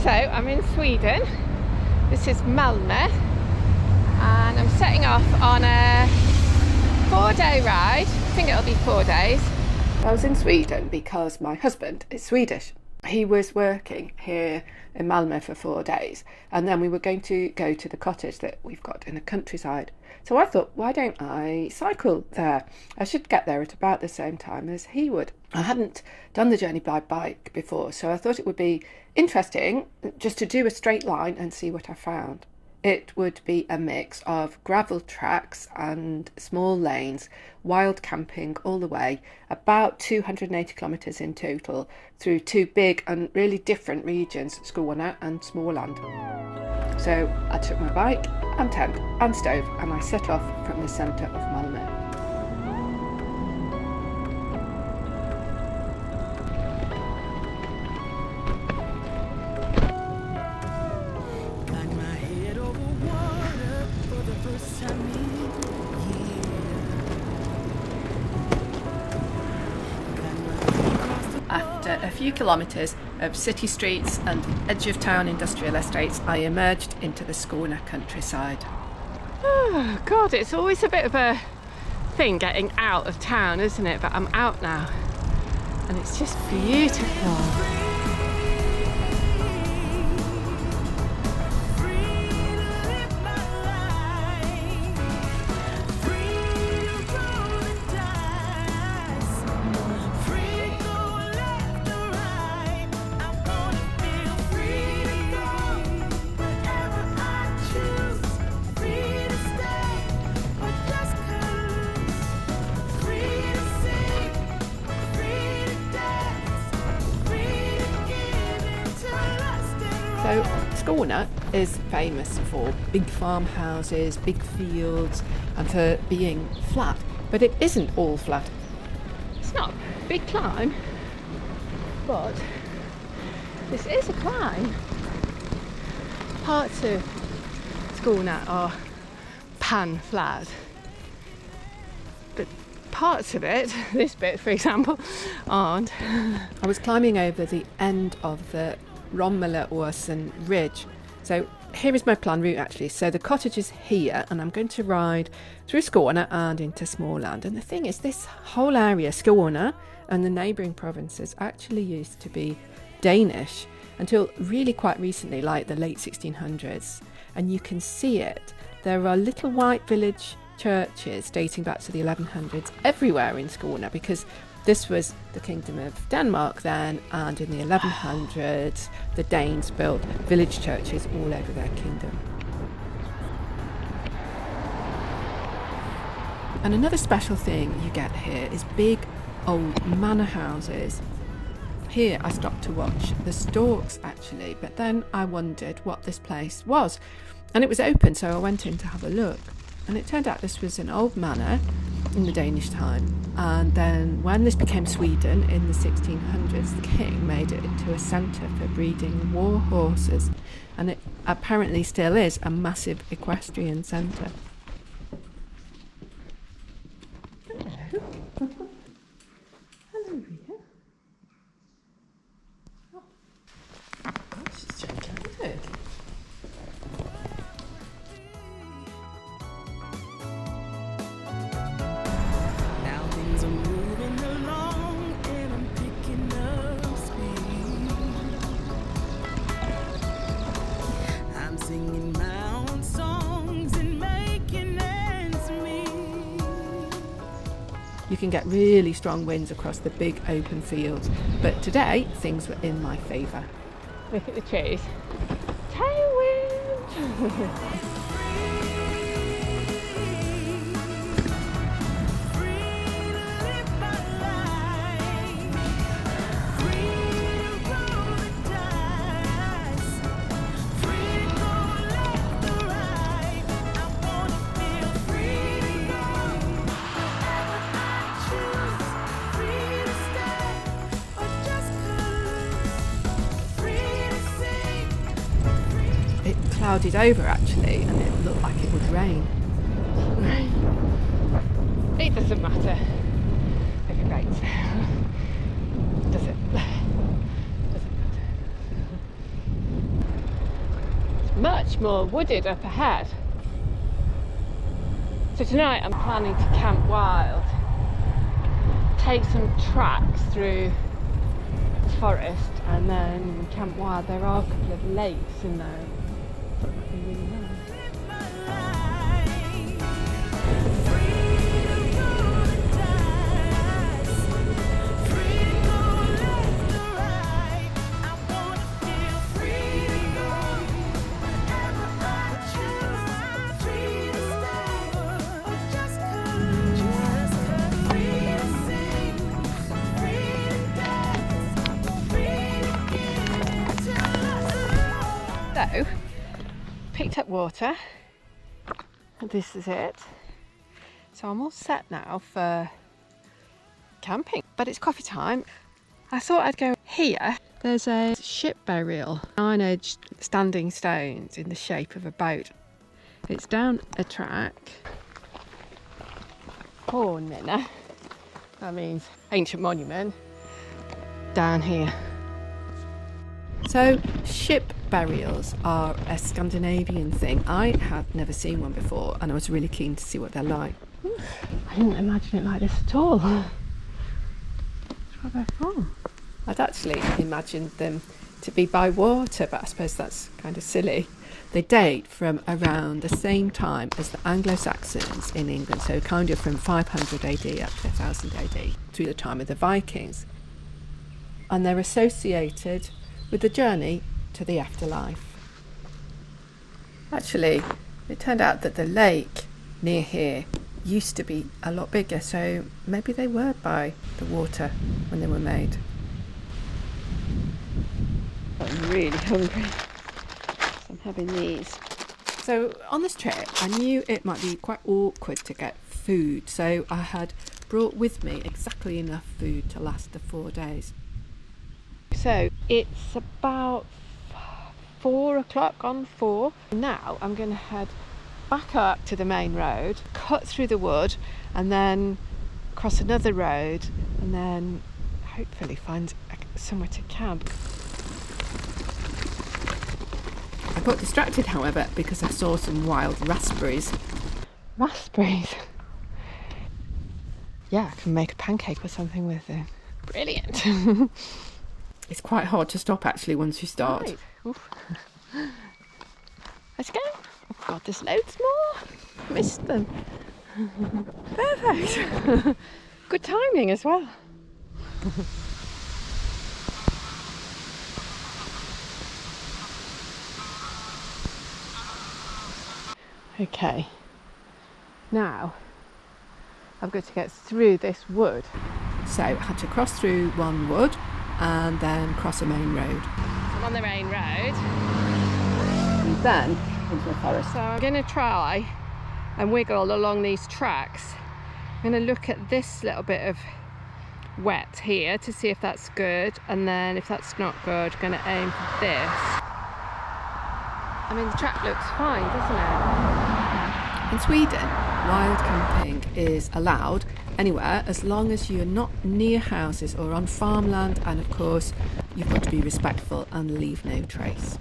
So I'm in Sweden. This is Malmö, and I'm setting off on a 4-day ride. I think it'll be 4 days. I was in Sweden because my husband is Swedish. He was working here in Malmö for 4 days, and then we were going to go to the cottage that we've got in the countryside. So I thought, why don't I cycle there? I should get there at about the same time as he would. I hadn't done the journey by bike before, so I thought it would be interesting just to do a straight line and see what I found. It would be a mix of gravel tracks and small lanes, wild camping all the way, about 280 kilometres in total, through 2 big and really different regions, Skåne and Småland. So I took my bike and tent and stove, and I set off from the centre of Malmö. After a few kilometres of city streets and edge of town industrial estates, I emerged into the Skåne countryside. Oh God, it's always a bit of a thing getting out of town, isn't it? But I'm out now, and it's just beautiful. So Skåne is famous for big farmhouses, big fields, and for being flat, but it isn't all flat. It's not a big climb, but this is a climb. Parts of Skåne are pan-flat, but parts of it, this bit for example, aren't. I was climbing over the end of the Rommeleåsen ridge. So here is my planned route actually. So the cottage is here, and I'm going to ride through Skåne and into Småland. And the thing is, this whole area, Skåne and the neighbouring provinces, actually used to be Danish until really quite recently, like the late 1600s. And you can see it. There are little white village churches dating back to the 1100s everywhere in Skåne, because this was the Kingdom of Denmark then, and in the 1100s the Danes built village churches all over their kingdom. And another special thing you get here is big old manor houses. Here I stopped to watch the storks actually, but then I wondered what this place was, and it was open, so I went in to have a look, and it turned out this was an old manor in the Danish time. And then when this became Sweden in the 1600s, the king made it into a centre for breeding war horses, and it apparently still is a massive equestrian centre. Hello. Hello, Rita. Oh, she's gentle, isn't it? You can get really strong winds across the big open fields, but today things were in my favour. Look at the trees. Tailwind! Clouded over actually, and it looked like it would rain. It doesn't matter if it rains, does it? Doesn't matter. much more wooded up ahead. So tonight I'm planning to camp wild, take some tracks through the forest and then camp wild. There are a couple of lakes in there. That would be really nice. So, picked up water, and this is it. So I'm all set now for camping, but it's coffee time. I thought I'd go here. There's a ship burial, 9-edged standing stones in the shape of a boat. It's down a track. Hornminne, that means ancient monument, down here. So ship burials are a Scandinavian thing. I had never seen one before and I was really keen to see what they're like. I didn't imagine it like this at all. That's what they're for. I'd actually imagined them to be by water, but I suppose that's kind of silly. They date from around the same time as the Anglo-Saxons in England, so kind of from 500 AD up to 1000 AD, through the time of the Vikings. And they're associated with the journey to the afterlife. Actually, it turned out that the lake near here used to be a lot bigger, so maybe they were by the water when they were made. I'm really hungry, so I'm having these. So on this trip, I knew it might be quite awkward to get food, so I had brought with me exactly enough food to last the 4 days. So it's about 4 o'clock on 4. Now I'm going to head back up to the main road, cut through the wood and then cross another road and then hopefully find somewhere to camp. I got distracted, however, because I saw some wild raspberries. Raspberries? Yeah, I can make a pancake or something with them. Brilliant. It's quite hard to stop actually once you start. Right. Oof. Let's go. Oh God, there's loads more. Missed them. Perfect. Good timing as well. Okay. Now I've got to get through this wood. So I had to cross through one wood and then cross a main road. I'm on the main road and then into the forest. So I'm going to try and wiggle along these tracks. I'm going to look at this little bit of wet here to see if that's good, and then if that's not good, I'm going to aim for this. I mean, the track looks fine, doesn't it? In Sweden, wild camping is allowed anywhere as long as you're not near houses or on farmland, and of course you've got to be respectful and leave no trace.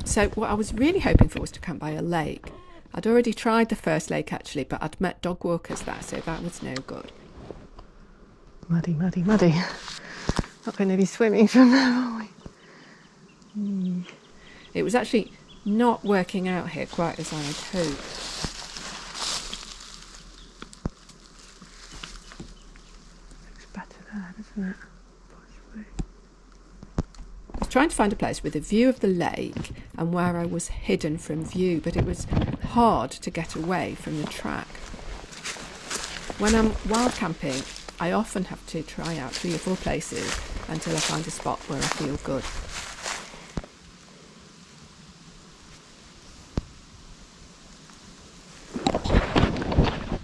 So what I was really hoping for was to camp by a lake. I'd already tried the first lake actually, but I'd met dog walkers there, so that was no good. Muddy, muddy, muddy. Not going to be swimming from there, are we? It was actually not working out here quite as I had hoped. Isn't it? I was trying to find a place with a view of the lake and where I was hidden from view, but it was hard to get away from the track. When I'm wild camping, I often have to try out 3 or 4 places until I find a spot where I feel good.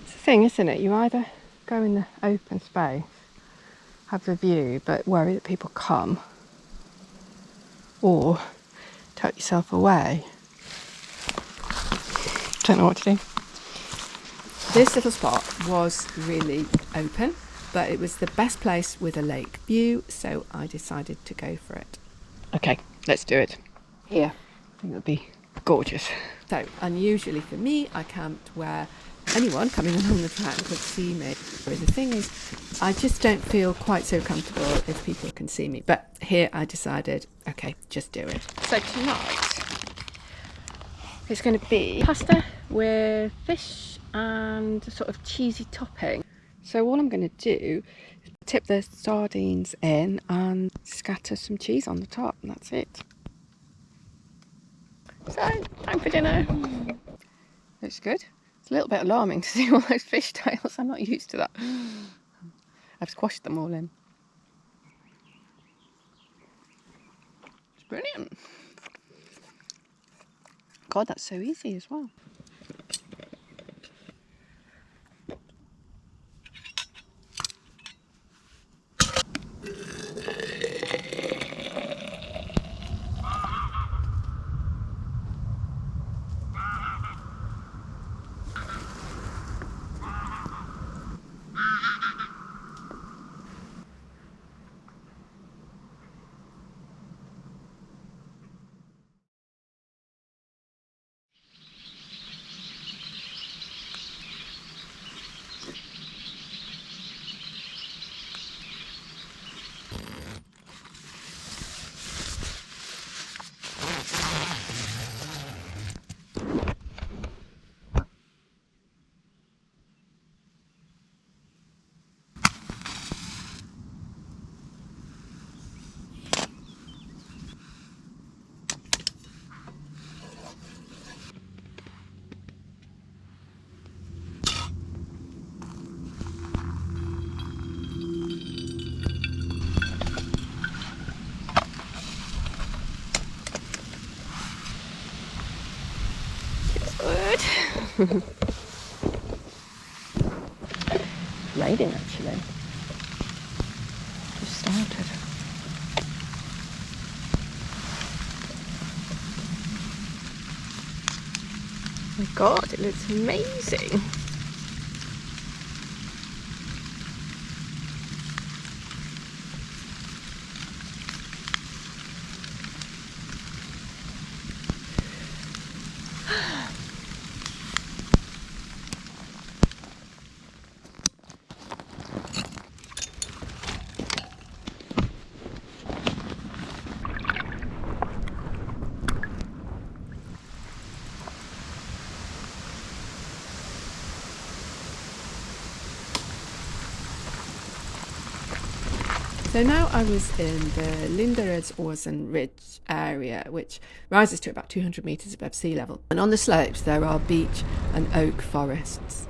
It's the thing, isn't it? You either go in the open space, have the view, but worry that people come, or tuck yourself away. Don't know what to do. This little spot was really open, but it was the best place with a lake view, so I decided to go for it. Okay, let's do it. Here. I think it would be gorgeous. So unusually for me, I camped where anyone coming along the track could see me. But the thing is, I just don't feel quite so comfortable if people can see me. But here I decided, okay, just do it. So tonight it's going to be pasta with fish and sort of cheesy topping. So all I'm going to do is tip the sardines in and scatter some cheese on the top, and that's it. So, time for dinner. Looks good. It's a little bit alarming to see all those fish tails. I'm not used to that. I've squashed them all in. It's brilliant. God, that's so easy as well. Raining actually. Just started. Oh my God, it looks amazing. So now I was in the Linderödsåsen Ridge area, which rises to about 200 metres above sea level. And on the slopes there are beech and oak forests.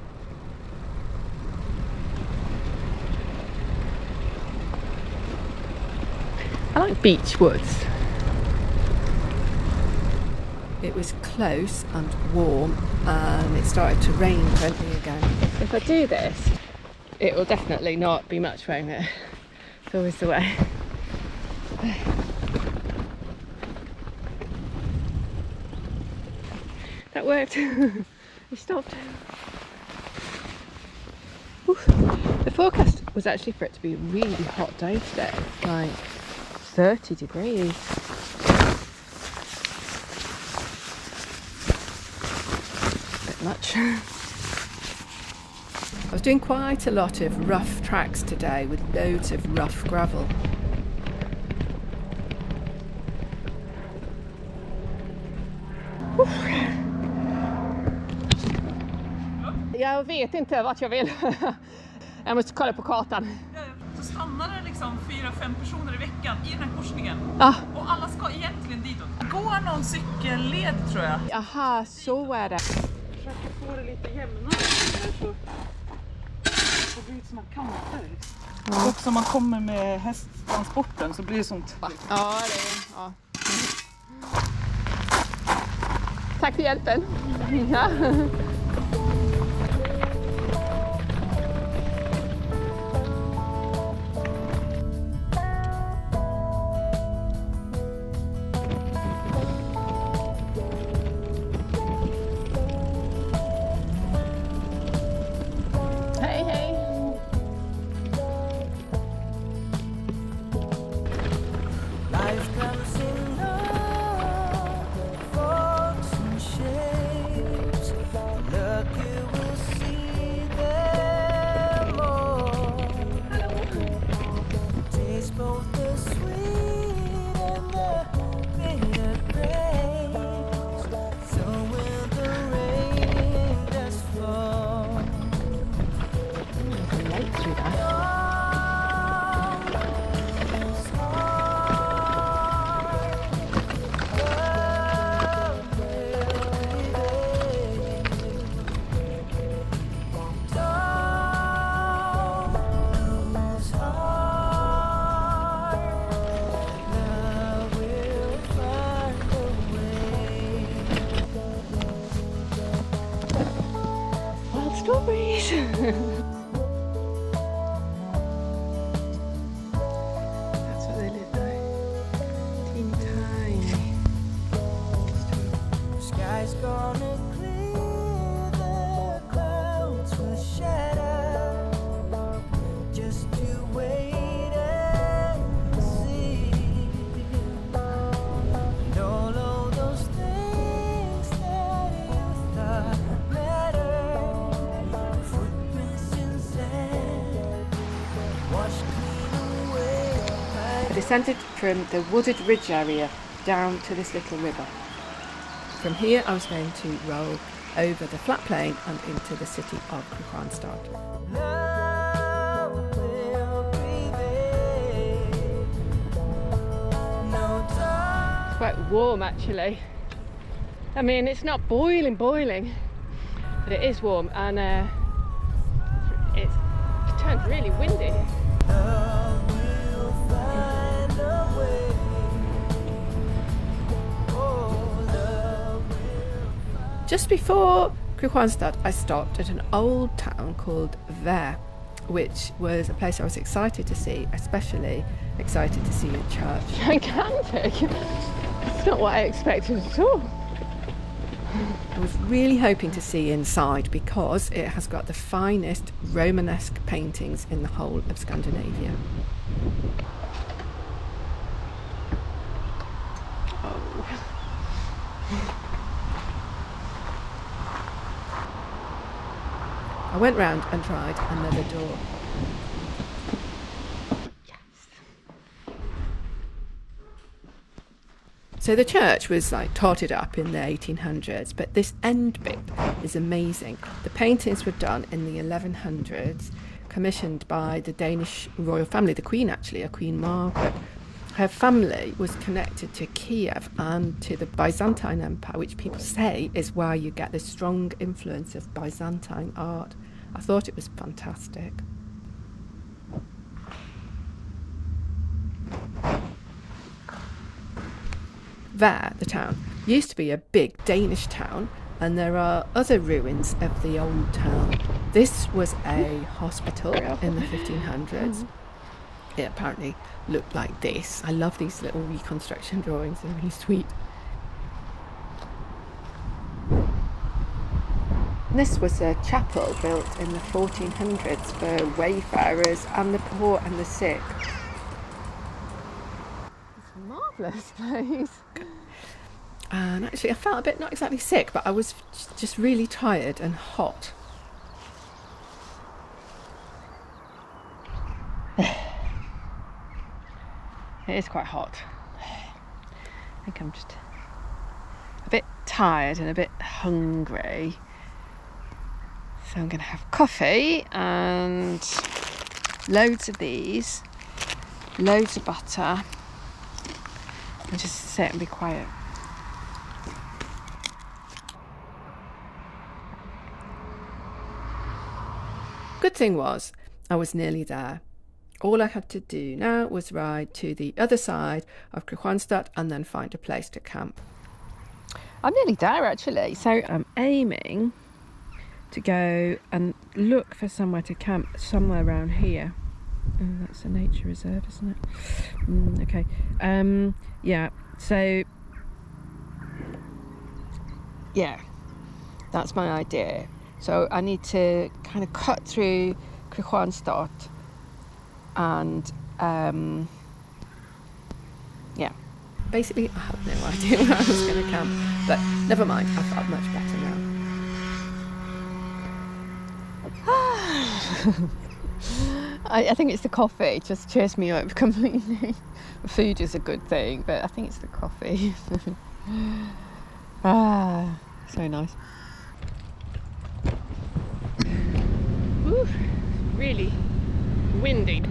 I like beech woods. It was close and warm, and it started to rain gently again. If I do this, it will definitely not be much rain there. It's always the way. That worked. It stopped. Oof. The forecast was actually for it to be a really hot day today, like 30 degrees. A bit much. I was doing quite a lot of rough tracks today with loads of rough gravel. Jag vet inte vart jag vill. Jag måste kolla på kartan. Så stannar det liksom 4-5 personer i veckan i den här korsningen. Ja. Och alla ska egentligen ditåt. Det går någon cykelled tror jag. Jaha, så är det. Försöker få det lite jämnare så det blir det såna kanter. Ja. Och om man kommer med hästtransporten så blir det sånt. Ja, det är ja. Tack för hjälpen. Ja. strawberries. That's what they look like. Teeny tiny. Sky's gonna clear, the clouds will shatter. Just to wait and see. And all of those things that you thought mattered, footprints in sand, washed clean away. I descended from the wooded ridge area down to this little river. From here I was going to roll over the flat plain and into the city of Kristianstad. Love will prevail. No dark. It's quite warm actually. I mean, it's not boiling, but it is warm, and it's turned really windy. Love will find a way. Oh, love will. Just before Kristianstad I stopped at an old town called Vär, which was a place I was excited to see, especially excited to see a church. Gigantic. It's not what I expected at all. I was really hoping to see inside because it has got the finest Romanesque paintings in the whole of Scandinavia. I went round and tried another door. So the church was like totted up in the 1800s, but this end bit is amazing. The paintings were done in the 1100s, commissioned by the Danish royal family, the Queen actually, Queen Margaret. Her family was connected to Kiev and to the Byzantine Empire, which people say is where you get the strong influence of Byzantine art. I thought it was fantastic. Vär, the town, used to be a big Danish town, and there are other ruins of the old town. This was a hospital in the 1500s. It apparently looked like this. I love these little reconstruction drawings, they're really sweet. This was a chapel built in the 1400s for wayfarers and the poor and the sick. It's a marvellous place. And actually I felt a bit, not exactly sick, but I was just really tired and hot. It is quite hot. I think I'm just a bit tired and a bit hungry. So I'm going to have coffee and loads of these, loads of butter, and just sit and be quiet. Good thing was, I was nearly there. All I had to do now was ride to the other side of Kristianstad and then find a place to camp. I'm nearly there actually, so I'm aiming to go and look for somewhere to camp somewhere around here. Oh, that's a nature reserve, isn't it? Okay. Yeah, so yeah, that's my idea. So I need to kind of cut through Kristianstad and yeah. Basically, I had no idea where I was going to camp, but never mind, I felt much better now. I think it's the coffee, it just cheers me up completely. Food is a good thing, but I think it's the coffee. So nice. Ooh, really windy.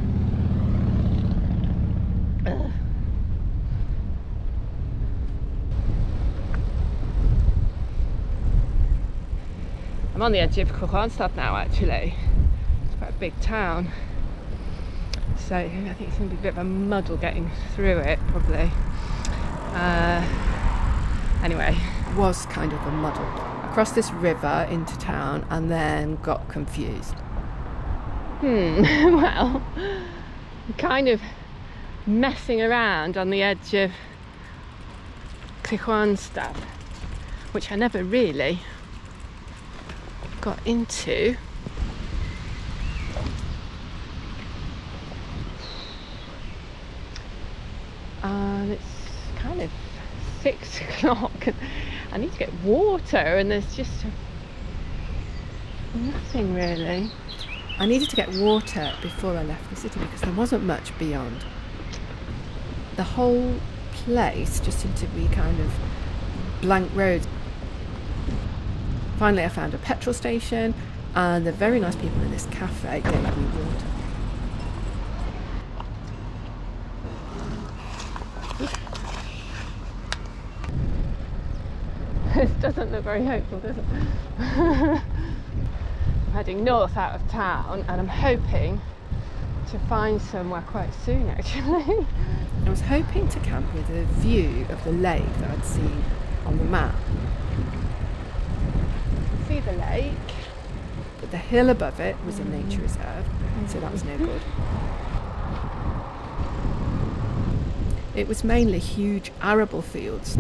I'm on the edge of Kristianstad now actually. It's quite a big town. So I think it's going to be a bit of a muddle getting through it probably. Anyway. It was kind of a muddle. I crossed this river into town and then got confused. Well, kind of messing around on the edge of Kristianstad, which I never really got into. And it's kind of 6 o'clock and I need to get water and there's just nothing really. I needed to get water before I left the city because there wasn't much beyond. The whole place just seemed to be kind of blank roads. Finally I found a petrol station and the very nice people in this cafe gave me water. This doesn't look very hopeful, does it? I'm heading north out of town and I'm hoping to find somewhere quite soon actually. I was hoping to camp with a view of the lake that I'd seen on the map. See the lake? But the hill above it was a nature reserve, so that was no good. It was mainly huge arable fields.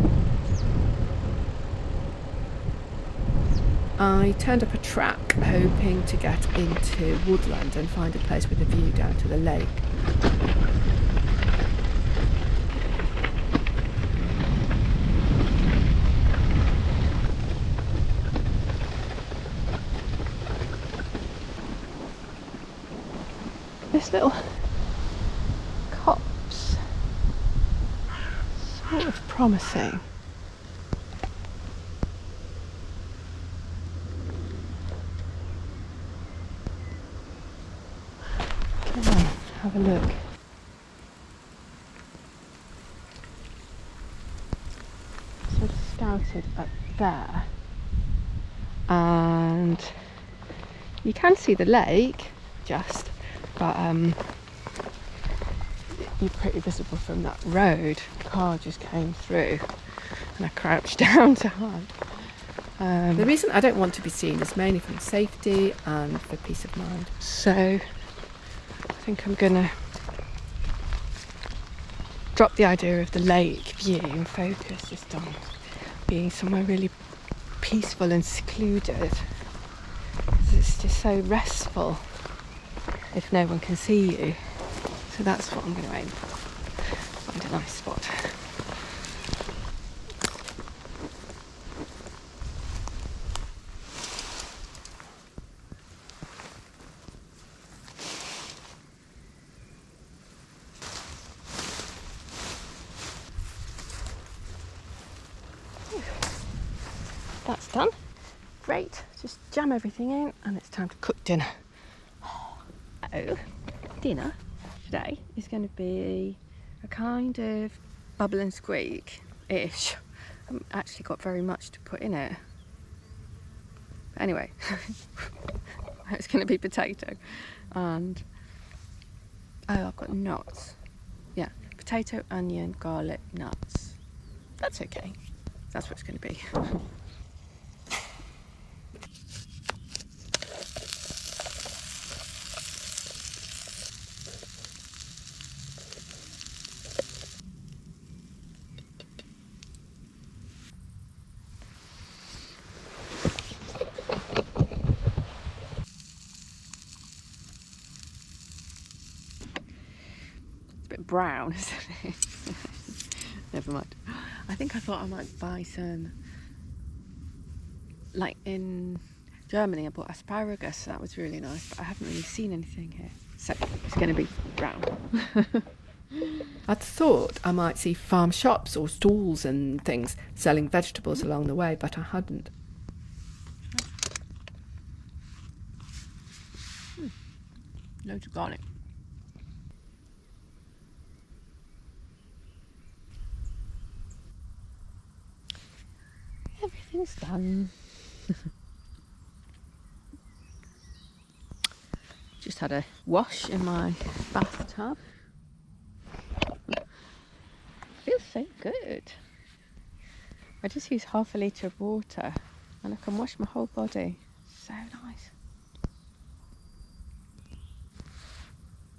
I turned up a track hoping to get into woodland and find a place with a view down to the lake. This little copse, sort of promising. Come on, have a look. Sort of scouted up there, and you can see the lake just. But you're pretty visible from that road. The car just came through and I crouched down to hide. The reason I don't want to be seen is mainly for safety and for peace of mind. So I think I'm gonna drop the idea of the lake view and focus just on being somewhere really peaceful and secluded. It's just so restful if no one can see you. So that's what I'm going to aim for. Find a nice spot. That's done. Great. Just jam everything in and it's time to cook dinner. So, dinner today is going to be a kind of bubble and squeak-ish. I haven't actually got very much to put in it. But anyway, it's going to be potato and I've got nuts. Yeah, potato, onion, garlic, nuts. That's okay. That's what it's going to be. Brown, isn't it? Never mind. I think I thought I might buy some, like in Germany I bought asparagus, that was really nice, but I haven't really seen anything here, so it's going to be brown. I'd thought I might see farm shops or stalls and things selling vegetables along the way, but I hadn't. Loads of garlic. Everything's done. Just had a wash in my bathtub. Feels so good. I just use half a litre of water and I can wash my whole body. So nice.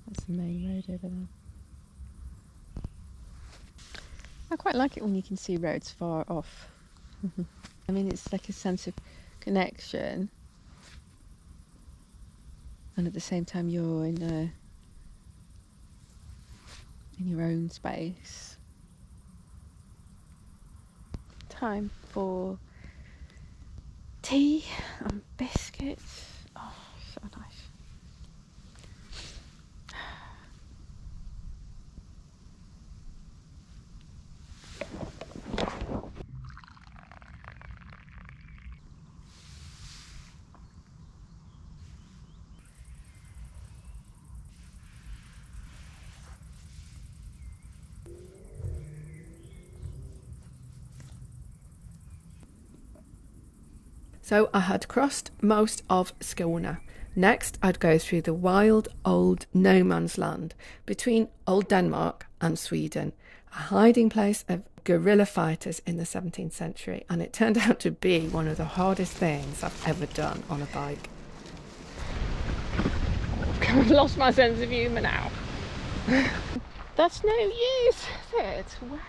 That's the main road over there. I quite like it when you can see roads far off. I mean, it's like a sense of connection, and at the same time you're in your own space. Time for tea and biscuits. Oh, so nice. So I had crossed most of Skåne. Next, I'd go through the wild old no man's land between old Denmark and Sweden, a hiding place of guerrilla fighters in the 17th century, and it turned out to be one of the hardest things I've ever done on a bike. I've lost my sense of humour now. That's no use, is it? Where